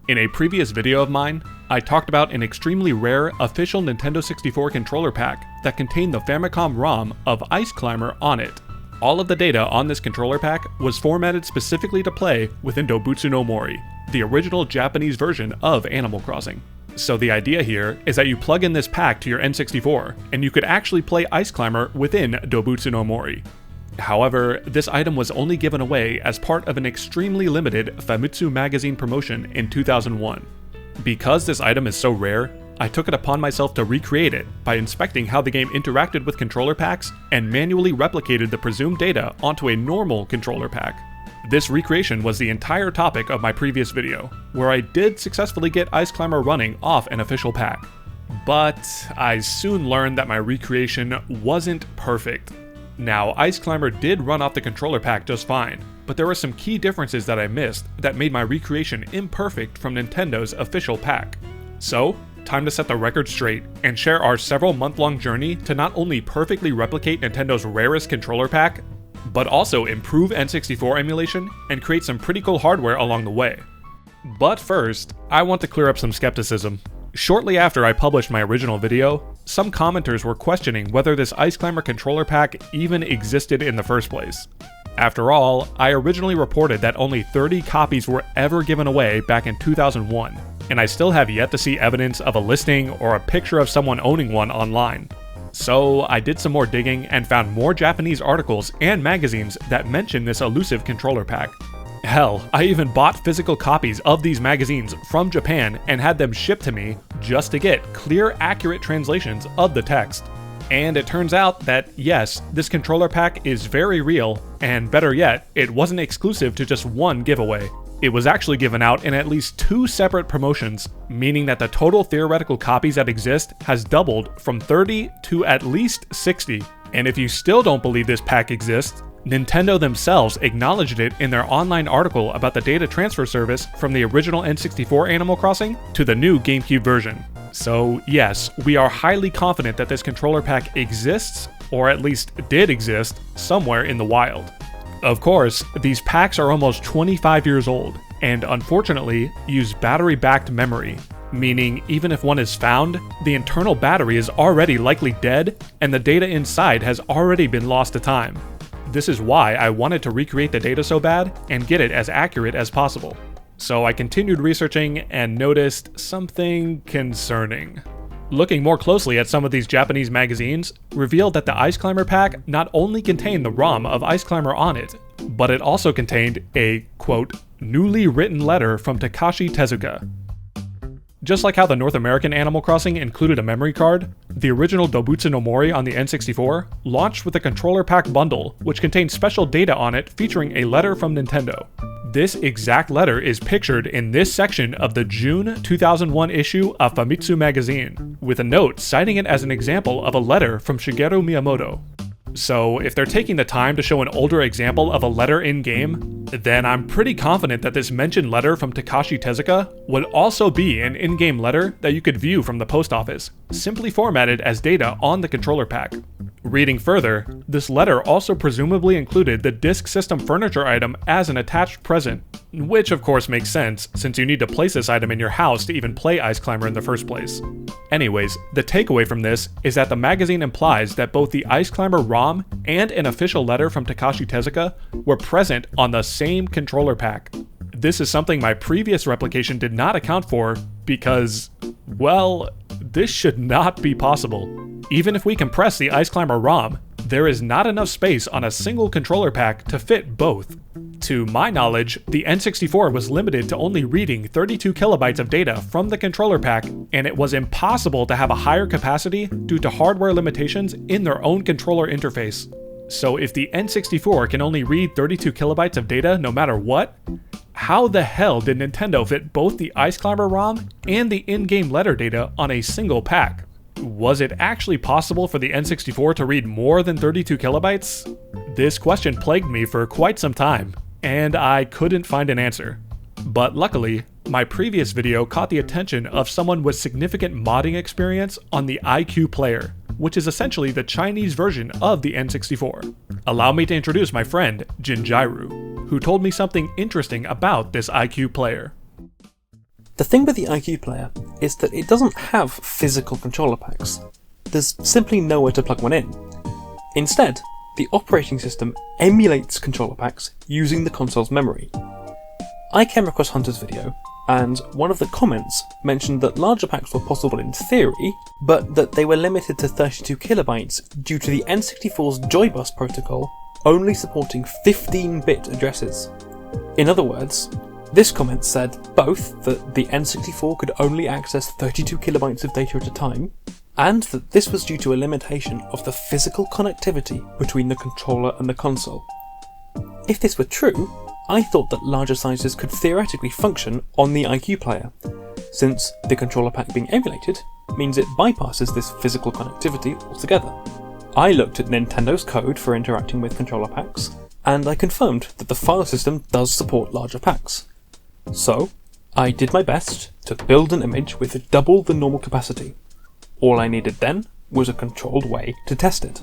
In a previous video of mine, I talked about an extremely rare official Nintendo 64 controller pack that contained the Famicom ROM of Ice Climber on it. All of the data on this controller pack was formatted specifically to play within Dobutsu no Mori, the original Japanese version of Animal Crossing. So the idea here is that you plug in this pack to your N64, and you could actually play Ice Climber within Dobutsu no Mori. However, this item was only given away as part of an extremely limited Famitsu magazine promotion in 2001. Because this item is so rare, I took it upon myself to recreate it by inspecting how the game interacted with controller packs and manually replicated the presumed data onto a normal controller pack. This recreation was the entire topic of my previous video, where I did successfully get Ice Climber running off an official pack. But I soon learned that my recreation wasn't perfect. Now, Ice Climber did run off the controller pack just fine, but there were some key differences that I missed that made my recreation imperfect from Nintendo's official pack. So, time to set the record straight and share our several month-long journey to not only perfectly replicate Nintendo's rarest controller pack, but also improve N64 emulation and create some pretty cool hardware along the way. But first, I want to clear up some skepticism. Shortly after I published my original video, some commenters were questioning whether this Ice Climber controller pack even existed in the first place. After all, I originally reported that only 30 copies were ever given away back in 2001, and I still have yet to see evidence of a listing or a picture of someone owning one online. So I did some more digging and found more Japanese articles and magazines that mention this elusive controller pack. Hell, I even bought physical copies of these magazines from Japan and had them shipped to me just to get clear, accurate translations of the text. And it turns out that yes, this controller pack is very real, and better yet, it wasn't exclusive to just one giveaway. It was actually given out in at least 2 separate promotions, meaning that the total theoretical copies that exist has doubled from 30 to at least 60. And if you still don't believe this pack exists, Nintendo themselves acknowledged it in their online article about the data transfer service from the original N64 Animal Crossing to the new GameCube version. So yes, we are highly confident that this controller pack exists, or at least did exist, somewhere in the wild. Of course, these packs are almost 25 years old, and unfortunately use battery-backed memory, meaning even if one is found, the internal battery is already likely dead, and the data inside has already been lost to time. This is why I wanted to recreate the data so bad and get it as accurate as possible. So I continued researching and noticed something concerning. Looking more closely at some of these Japanese magazines revealed that the Ice Climber pack not only contained the ROM of Ice Climber on it, but it also contained a, quote, newly written letter from Takashi Tezuka. Just like how the North American Animal Crossing included a memory card, the original Dobutsu no Mori on the N64 launched with a controller pack bundle, which contained special data on it featuring a letter from Nintendo. This exact letter is pictured in this section of the June 2001 issue of Famitsu magazine, with a note citing it as an example of a letter from Shigeru Miyamoto. So if they're taking the time to show an older example of a letter in-game, then I'm pretty confident that this mentioned letter from Takashi Tezuka would also be an in-game letter that you could view from the post office, simply formatted as data on the controller pack. Reading further, this letter also presumably included the disk system furniture item as an attached present, which of course makes sense since you need to place this item in your house to even play Ice Climber in the first place. Anyways, the takeaway from this is that the magazine implies that both the Ice Climber ROM and an official letter from Takashi Tezuka were present on the same controller pack. This is something my previous replication did not account for because, well, this should not be possible. Even if we compress the Ice Climber ROM, there is not enough space on a single controller pack to fit both. To my knowledge, the N64 was limited to only reading 32 kilobytes of data from the controller pack, and it was impossible to have a higher capacity due to hardware limitations in their own controller interface. So if the N64 can only read 32 kilobytes of data no matter what, how the hell did Nintendo fit both the Ice Climber ROM and the in-game letter data on a single pack? Was it actually possible for the N64 to read more than 32 kilobytes? This question plagued me for quite some time, and I couldn't find an answer. But luckily, my previous video caught the attention of someone with significant modding experience on the iQue player, which is essentially the Chinese version of the N64. Allow me to introduce my friend, Jhynjhiruu, who told me something interesting about this iQue player. The thing with the iQue player is that it doesn't have physical controller packs. There's simply nowhere to plug one in. Instead, the operating system emulates controller packs using the console's memory. I came across Hunter's video, and one of the comments mentioned that larger packs were possible in theory, but that they were limited to 32 kilobytes due to the N64's Joybus protocol only supporting 15-bit addresses. In other words, this comment said both that the N64 could only access 32 kilobytes of data at a time, and that this was due to a limitation of the physical connectivity between the controller and the console. If this were true, I thought that larger sizes could theoretically function on the iQue player, since the controller pack being emulated means it bypasses this physical connectivity altogether. I looked at Nintendo's code for interacting with controller packs, and I confirmed that the file system does support larger packs. So, I did my best to build an image with double the normal capacity. All I needed then was a controlled way to test it.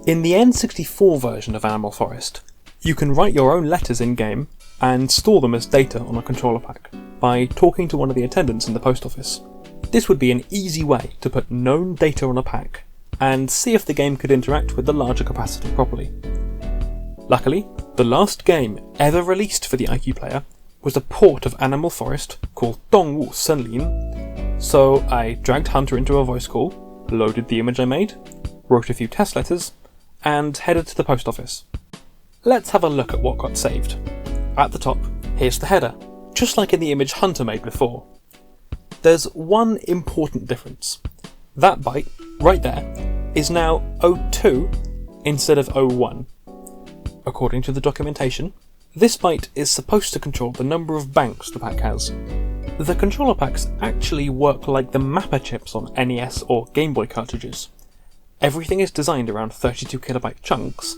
In the N64 version of Animal Forest, you can write your own letters in-game and store them as data on a controller pack by talking to one of the attendants in the post office. This would be an easy way to put known data on a pack and see if the game could interact with the larger capacity properly. Luckily, the last game ever released for the iQue player was a port of Animal Forest called Dongwu Senlin, so I dragged Hunter into a voice call, loaded the image I made, wrote a few test letters, and headed to the post office. Let's have a look at what got saved. At the top, here's the header, just like in the image Hunter made before. There's one important difference. That byte, right there, is now 02 instead of 01. According to the documentation, this byte is supposed to control the number of banks the pack has. The controller packs actually work like the mapper chips on NES or Game Boy cartridges. Everything is designed around 32 kilobyte chunks,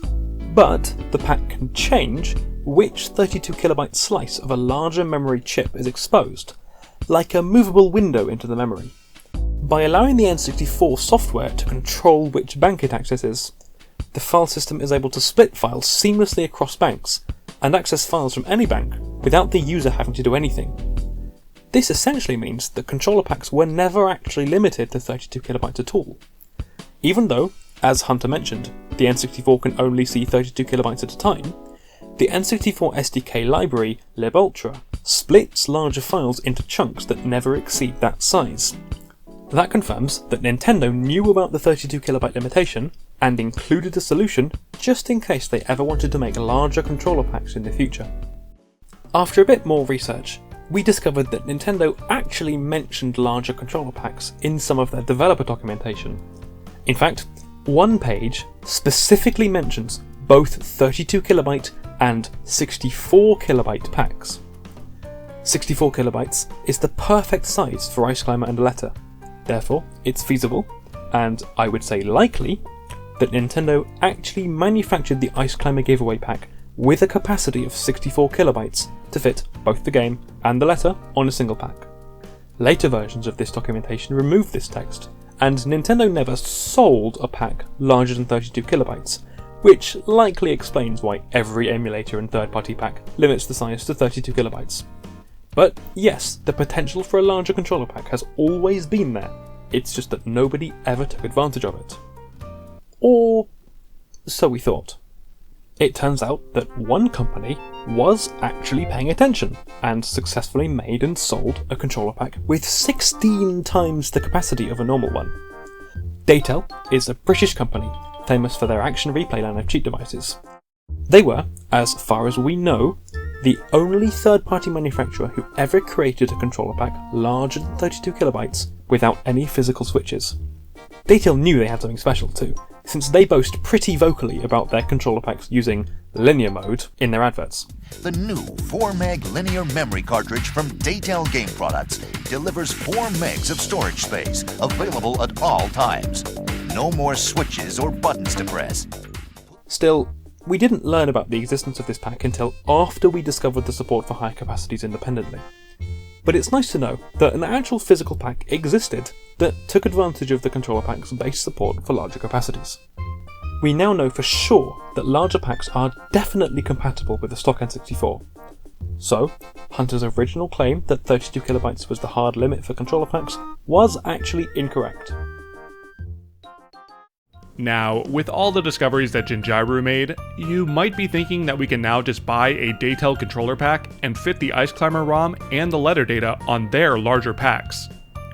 but the pack can change which 32 kilobyte slice of a larger memory chip is exposed, like a movable window into the memory. By allowing the N64 software to control which bank it accesses, the file system is able to split files seamlessly across banks and access files from any bank without the user having to do anything. This essentially means that controller packs were never actually limited to 32 kilobytes at all. Even though, as Hunter mentioned, the N64 can only see 32 kilobytes at a time, the N64 SDK library, libultra, splits larger files into chunks that never exceed that size. That confirms that Nintendo knew about the 32 kilobyte limitation and included a solution just in case they ever wanted to make larger controller packs in the future. After a bit more research, we discovered that Nintendo actually mentioned larger controller packs in some of their developer documentation. In fact, one page specifically mentions both 32 kilobyte and 64 kilobyte packs. 64 kilobytes is the perfect size for Ice Climber and a letter. Therefore, it's feasible, and I would say likely, that Nintendo actually manufactured the Ice Climber giveaway pack with a capacity of 64 kilobytes to fit both the game and the letter on a single pack. Later versions of this documentation removed this text, and Nintendo never sold a pack larger than 32 kilobytes, which likely explains why every emulator and third-party pack limits the size to 32 kilobytes. But yes, the potential for a larger controller pack has always been there, it's just that nobody ever took advantage of it. Or so we thought. It turns out that one company was actually paying attention and successfully made and sold a controller pack with 16 times the capacity of a normal one. Datel is a British company famous for their action replay line of cheat devices. They were, as far as we know, the only third-party manufacturer who ever created a controller pack larger than 32 kilobytes without any physical switches. Datel knew they had something special too, since they boast pretty vocally about their controller packs using linear mode in their adverts. The new 4MB linear memory cartridge from Datel Game Products delivers 4 megs of storage space, available at all times. No more switches or buttons to press. Still, we didn't learn about the existence of this pack until after we discovered the support for higher capacities independently. But it's nice to know that an actual physical pack existed that took advantage of the controller pack's base support for larger capacities. We now know for sure that larger packs are definitely compatible with the stock N64, So, Hunter's original claim that 32 kilobytes was the hard limit for controller packs was actually incorrect. Now, with all the discoveries that Jhynjhiruu made, you might be thinking that we can now just buy a Datel controller pack and fit the Ice Climber ROM and the letter data on their larger packs.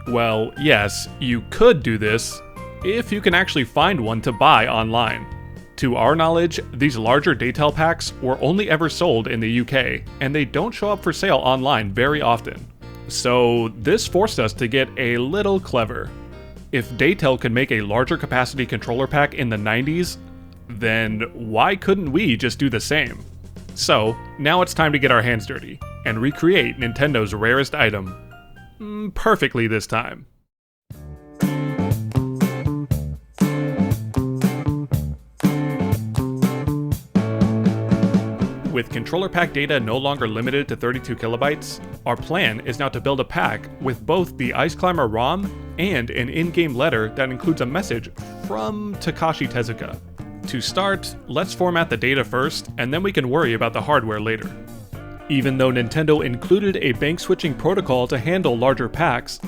Well, yes, you could do this, if you can actually find one to buy online. To our knowledge, these larger Datel packs were only ever sold in the UK, and they don't show up for sale online very often. So this forced us to get a little clever. If Datel could make a larger capacity controller pack in the 90s, then why couldn't we just do the same? So now it's time to get our hands dirty, and recreate Nintendo's rarest item. Perfectly this time. With controller pack data no longer limited to 32 kilobytes, our plan is now to build a pack with both the Ice Climber ROM and an in-game letter that includes a message from Takashi Tezuka. To start, let's format the data first, and then we can worry about the hardware later. Even though Nintendo included a bank switching protocol to handle larger packs,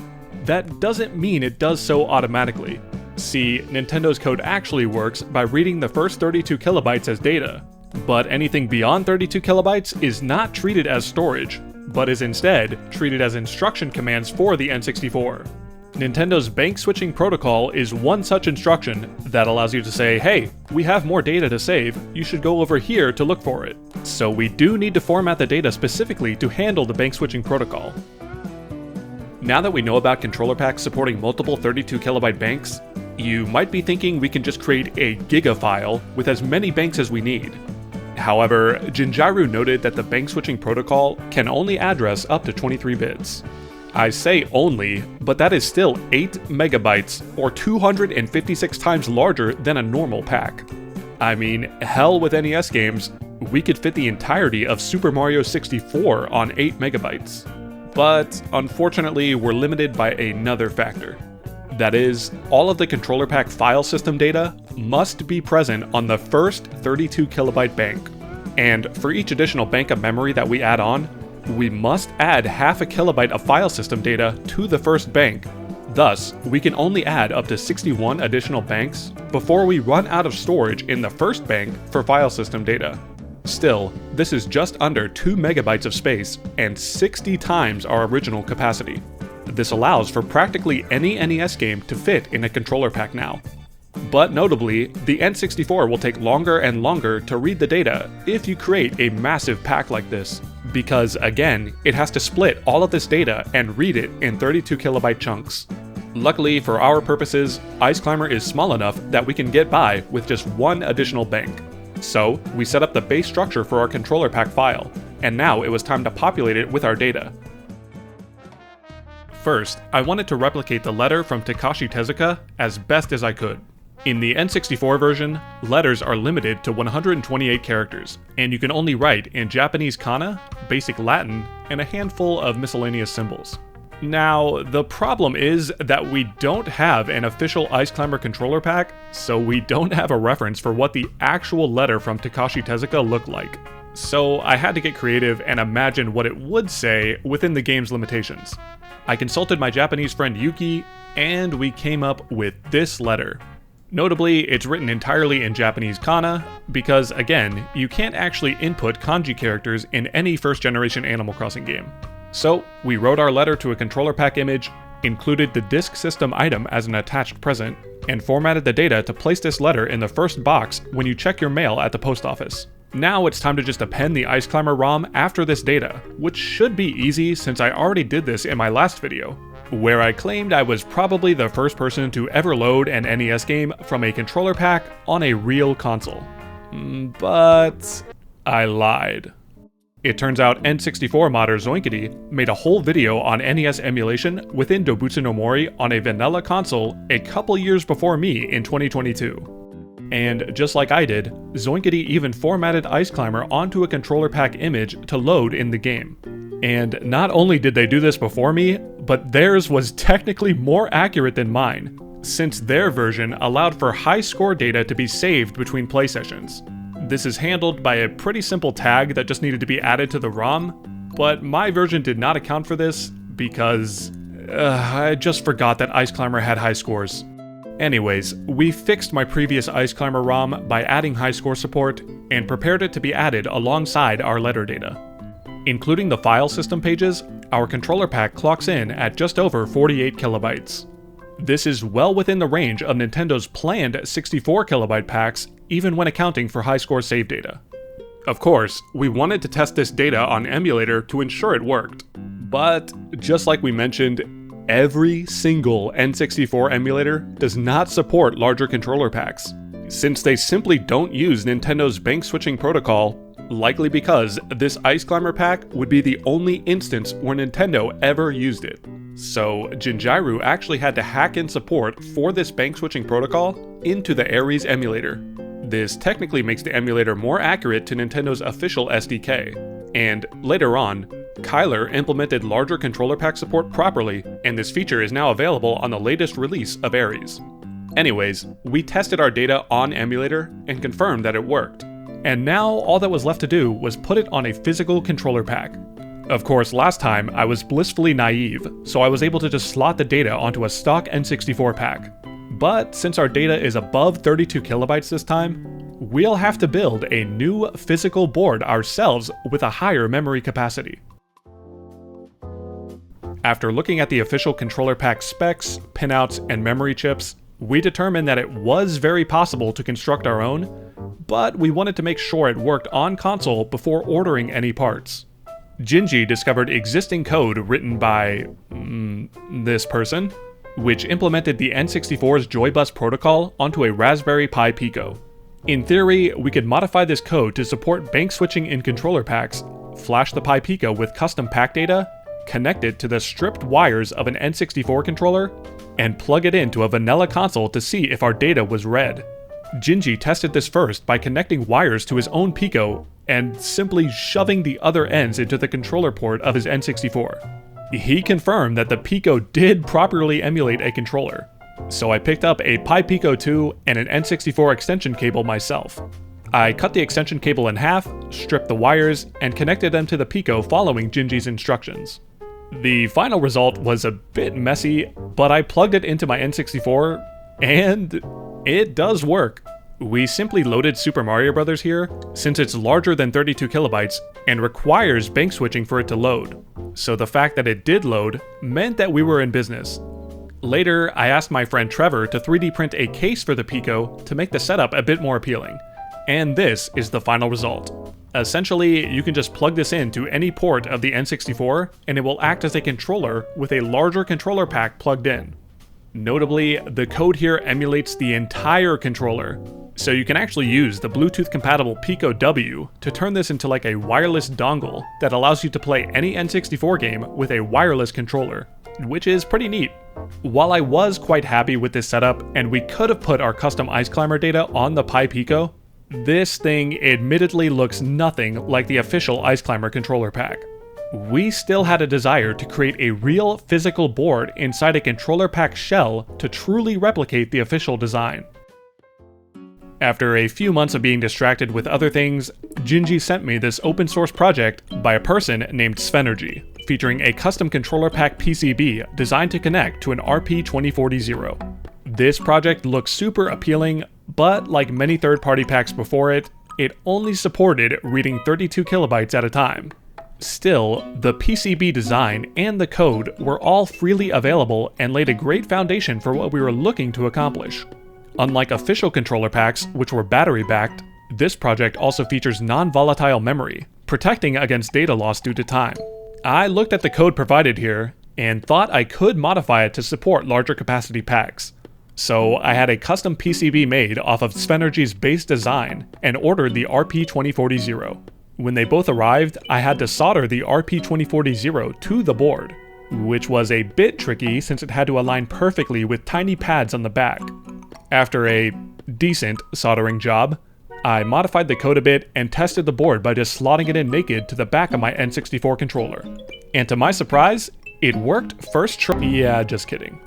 that doesn't mean it does so automatically. See, Nintendo's code actually works by reading the first 32 kilobytes as data, but anything beyond 32 kilobytes is not treated as storage, but is instead treated as instruction commands for the N64. Nintendo's bank switching protocol is one such instruction that allows you to say, hey, we have more data to save, you should go over here to look for it. So we do need to format the data specifically to handle the bank switching protocol. Now that we know about controller packs supporting multiple 32 kilobyte banks, you might be thinking we can just create a giga file with as many banks as we need. However, Jhynjhiruu noted that the bank switching protocol can only address up to 23 bits. I say only, but that is still 8 megabytes, or 256 times larger than a normal pack. I mean, hell with NES games, we could fit the entirety of Super Mario 64 on 8 megabytes. But unfortunately, we're limited by another factor. That is, all of the controller pack file system data must be present on the first 32 kilobyte bank. And for each additional bank of memory that we add on, we must add half a kilobyte of file system data to the first bank. Thus, we can only add up to 61 additional banks before we run out of storage in the first bank for file system data. Still, this is just under 2 megabytes of space and 60 times our original capacity. This allows for practically any NES game to fit in a controller pack now. But notably, the N64 will take longer and longer to read the data if you create a massive pack like this, because again, it has to split all of this data and read it in 32 kilobyte chunks. Luckily for our purposes, Ice Climber is small enough that we can get by with just one additional bank. So, we set up the base structure for our controller pack file, and now it was time to populate it with our data. First, I wanted to replicate the letter from Takashi Tezuka as best as I could. In the N64 version, letters are limited to 128 characters, and you can only write in Japanese kana, basic Latin, and a handful of miscellaneous symbols. Now, the problem is that we don't have an official Ice Climber controller pack, so we don't have a reference for what the actual letter from Takashi Tezuka looked like. So I had to get creative and imagine what it would say within the game's limitations. I consulted my Japanese friend Yuki, and we came up with this letter. Notably, it's written entirely in Japanese kana, because again, you can't actually input kanji characters in any first-generation Animal Crossing game. So, we wrote our letter to a controller pack image, included the disk system item as an attached present, and formatted the data to place this letter in the first box when you check your mail at the post office. Now it's time to just append the Ice Climber ROM after this data, which should be easy since I already did this in my last video, where I claimed I was probably the first person to ever load an NES game from a controller pack on a real console. But I lied. It turns out N64 modder Zoinkity made a whole video on NES emulation within Dobutsu no Mori on a vanilla console a couple years before me in 2022. And just like I did, Zoinkity even formatted Ice Climber onto a controller pack image to load in the game. And not only did they do this before me, but theirs was technically more accurate than mine, since their version allowed for high score data to be saved between play sessions. This is handled by a pretty simple tag that just needed to be added to the ROM, but my version did not account for this because I just forgot that Ice Climber had high scores. Anyways, we fixed my previous Ice Climber ROM by adding high score support and prepared it to be added alongside our letter data. Including the file system pages, our controller pack clocks in at just over 48 kilobytes. This is well within the range of Nintendo's planned 64 kilobyte packs, even when accounting for high score save data. Of course, we wanted to test this data on emulator to ensure it worked, but just like we mentioned, every single N64 emulator does not support larger controller packs, since they simply don't use Nintendo's bank switching protocol, likely because this Ice Climber pack would be the only instance where Nintendo ever used it. So Jhynjhiruu actually had to hack in support for this bank switching protocol into the Ares emulator. This technically makes the emulator more accurate to Nintendo's official SDK, and later on, Kyler implemented larger controller pack support properly, and this feature is now available on the latest release of Ares. Anyways, we tested our data on emulator and confirmed that it worked. And now all that was left to do was put it on a physical controller pack. Of course, last time I was blissfully naive, so I was able to just slot the data onto a stock N64 pack. But since our data is above 32 kilobytes this time, we'll have to build a new physical board ourselves with a higher memory capacity. After looking at the official controller pack specs, pinouts, and memory chips, we determined that it was very possible to construct our own, but we wanted to make sure it worked on console before ordering any parts. Jhynjhiruu discovered existing code written by this person, which implemented the N64's Joybus protocol onto a Raspberry Pi Pico. In theory, we could modify this code to support bank switching in controller packs, flash the Pi Pico with custom pack data, connect it to the stripped wires of an N64 controller, and plug it into a vanilla console to see if our data was read. Jhynjhiruu tested this first by connecting wires to his own Pico and simply shoving the other ends into the controller port of his N64. He confirmed that the Pico did properly emulate a controller, so I picked up a Pi Pico 2 and an N64 extension cable myself. I cut the extension cable in half, stripped the wires, and connected them to the Pico following Jhynjhiruu's instructions. The final result was a bit messy, but I plugged it into my N64, and it does work. We simply loaded Super Mario Bros. Here, since it's larger than 32 kilobytes and requires bank switching for it to load. So the fact that it did load meant that we were in business. Later, I asked my friend Trevor to 3D print a case for the Pico to make the setup a bit more appealing. And this is the final result. Essentially, you can just plug this into any port of the N64 and it will act as a controller with a larger controller pack plugged in. Notably, the code here emulates the entire controller, so you can actually use the Bluetooth-compatible Pico W to turn this into like a wireless dongle that allows you to play any N64 game with a wireless controller, which is pretty neat. While I was quite happy with this setup, and we could have put our custom Ice Climber data on the Pi Pico, this thing admittedly looks nothing like the official Ice Climber controller pack. We still had a desire to create a real physical board inside a controller pack shell to truly replicate the official design. After a few months of being distracted with other things, Jhynjhiruu sent me this open source project by a person named Svenergy, featuring a custom controller pack PCB designed to connect to an RP2040. This project looks super appealing, but like many third-party packs before it, it only supported reading 32 kilobytes at a time. Still, the PCB design and the code were all freely available and laid a great foundation for what we were looking to accomplish. Unlike official controller packs, which were battery-backed, this project also features non-volatile memory, protecting against data loss due to time. I looked at the code provided here, and thought I could modify it to support larger capacity packs. So I had a custom PCB made off of Svenergy's base design, and ordered the RP2040. When they both arrived, I had to solder the RP2040 to the board, which was a bit tricky since it had to align perfectly with tiny pads on the back. After a decent soldering job, I modified the code a bit and tested the board by just slotting it in naked to the back of my N64 controller. And to my surprise, it worked first try. Yeah, just kidding.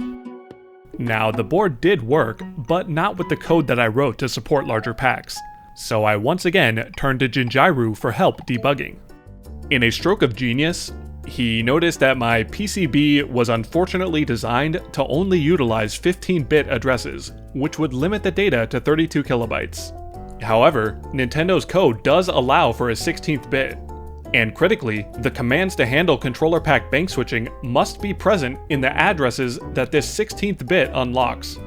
Now, the board did work, but not with the code that I wrote to support larger packs. so I once again turned to Jhynjhiruu for help debugging. In a stroke of genius, he noticed that my PCB was unfortunately designed to only utilize 15-bit addresses, which would limit the data to 32 kilobytes. However, Nintendo's code does allow for a 16th bit, and critically, the commands to handle Controller Pak bank switching must be present in the addresses that this 16th bit unlocks.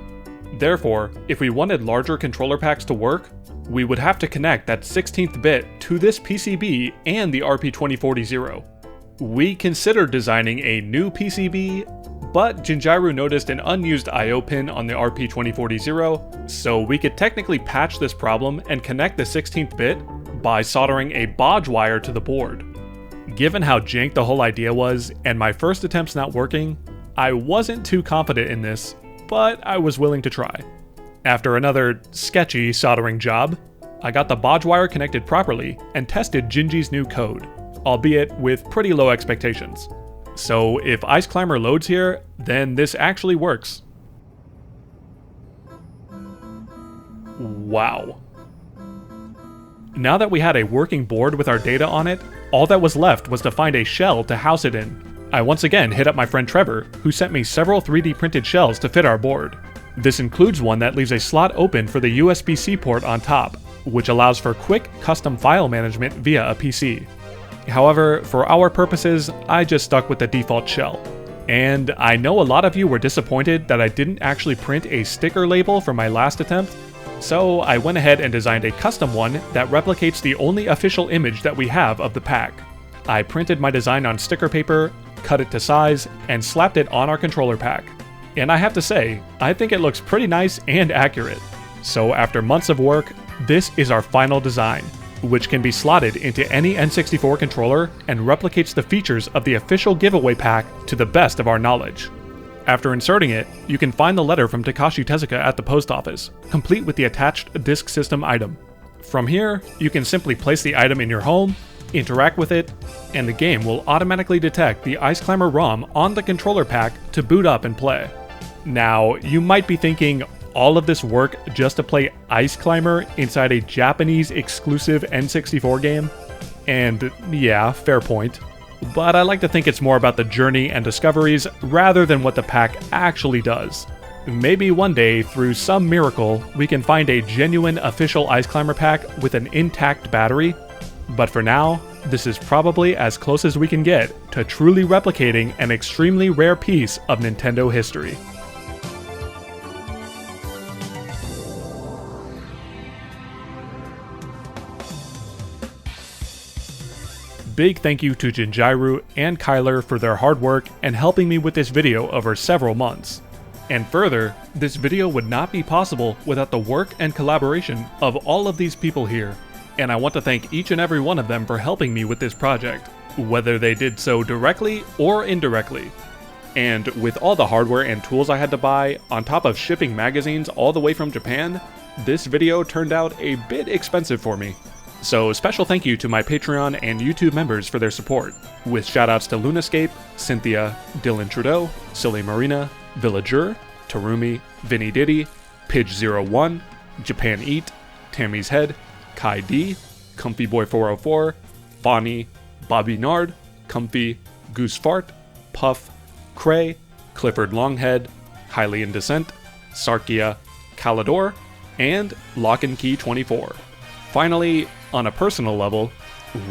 Therefore, if we wanted larger Controller Paks to work, we would have to connect that 16th bit to this PCB and the RP2040. We considered designing a new PCB, but Jhynjhiruu noticed an unused I/O pin on the RP2040, so we could technically patch this problem and connect the 16th bit by soldering a bodge wire to the board. Given how jank the whole idea was, and my first attempts not working, I wasn't too confident in this, but I was willing to try. After another sketchy soldering job, I got the bodge wire connected properly and tested Jhynji's new code, albeit with pretty low expectations. So if Ice Climber loads here, then this actually works. Wow. Now that we had a working board with our data on it, all that was left was to find a shell to house it in. I once again hit up my friend Trevor, who sent me several 3D printed shells to fit our board. This includes one that leaves a slot open for the USB-C port on top, which allows for quick custom file management via a PC. However, for our purposes, I just stuck with the default shell. And I know a lot of you were disappointed that I didn't actually print a sticker label for my last attempt, so I went ahead and designed a custom one that replicates the only official image that we have of the pack. I printed my design on sticker paper, cut it to size, and slapped it on our controller pack. And I have to say, I think it looks pretty nice and accurate. So after months of work, this is our final design, which can be slotted into any N64 controller and replicates the features of the official giveaway pack to the best of our knowledge. After inserting it, you can find the letter from Takashi Tezuka at the post office, complete with the attached disk system item. From here, you can simply place the item in your home, interact with it, and the game will automatically detect the Ice Climber ROM on the controller pack to boot up and play. Now, you might be thinking, all of this work just to play Ice Climber inside a Japanese exclusive N64 game? And yeah, fair point. But I like to think it's more about the journey and discoveries rather than what the pack actually does. Maybe one day, through some miracle, we can find a genuine official Ice Climber pack with an intact battery, but for now, this is probably as close as we can get to truly replicating an extremely rare piece of Nintendo history. Big thank you to Jhynjhiruu and Kyler for their hard work and helping me with this video over several months. And further, this video would not be possible without the work and collaboration of all of these people here, and I want to thank each and every one of them for helping me with this project, whether they did so directly or indirectly. And with all the hardware and tools I had to buy, on top of shipping magazines all the way from Japan, this video turned out a bit expensive for me. So special thank you to my Patreon and YouTube members for their support, with shoutouts to Lunascape, Cynthia, Dylan Trudeau, Silly Marina, Villager, Tarumi, Vinny Diddy, Pidge01, Japan Eat, Tammy's Head, Kai D, Comfy Boy 404, Bonnie, Bobby Nard, Comfy, Goose Fart, Puff, Cray, Clifford Longhead, Highly in Descent, Sarkia, Calidor, and Lock and Key 24. Finally, on a personal level,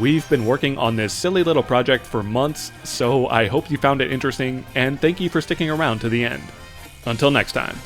we've been working on this silly little project for months, so I hope you found it interesting, and thank you for sticking around to the end. Until next time.